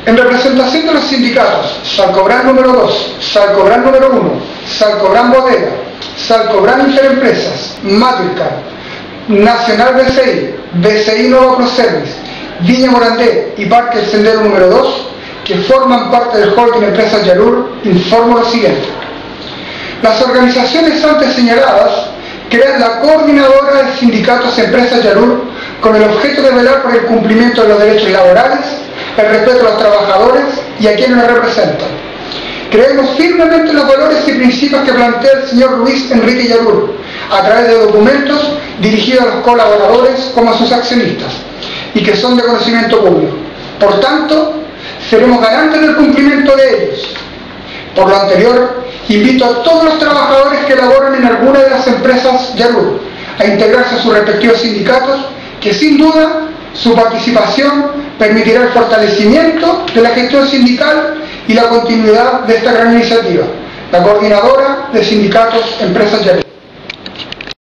En representación de los sindicatos Salcobran número 2, Salcobran número 1, Salcobran Bodega, Salcobran Interempresas, Matricard, Nacional BCI, BCI Nova ProService, Viña Morandé y Parque El Sendero número 2, que forman parte del holding Empresas Yarur, informo lo siguiente. Las organizaciones antes señaladas crean la Coordinadora de Sindicatos Empresas Yarur con el objeto de velar por el cumplimiento de los derechos laborales, el respeto a los trabajadores y a quienes los representan. Creemos firmemente en los valores y principios que plantea el señor Luis Enrique Yarur a través de documentos dirigidos a los colaboradores como a sus accionistas y que son de conocimiento público. Por tanto, seremos garantes del cumplimiento de ellos. Por lo anterior, invito a todos los trabajadores que laboran en alguna de las empresas Yarur a integrarse a sus respectivos sindicatos, que sin duda su participación permitirá el fortalecimiento de la gestión sindical y la continuidad de esta gran iniciativa, la Coordinadora de Sindicatos Empresas Yarur.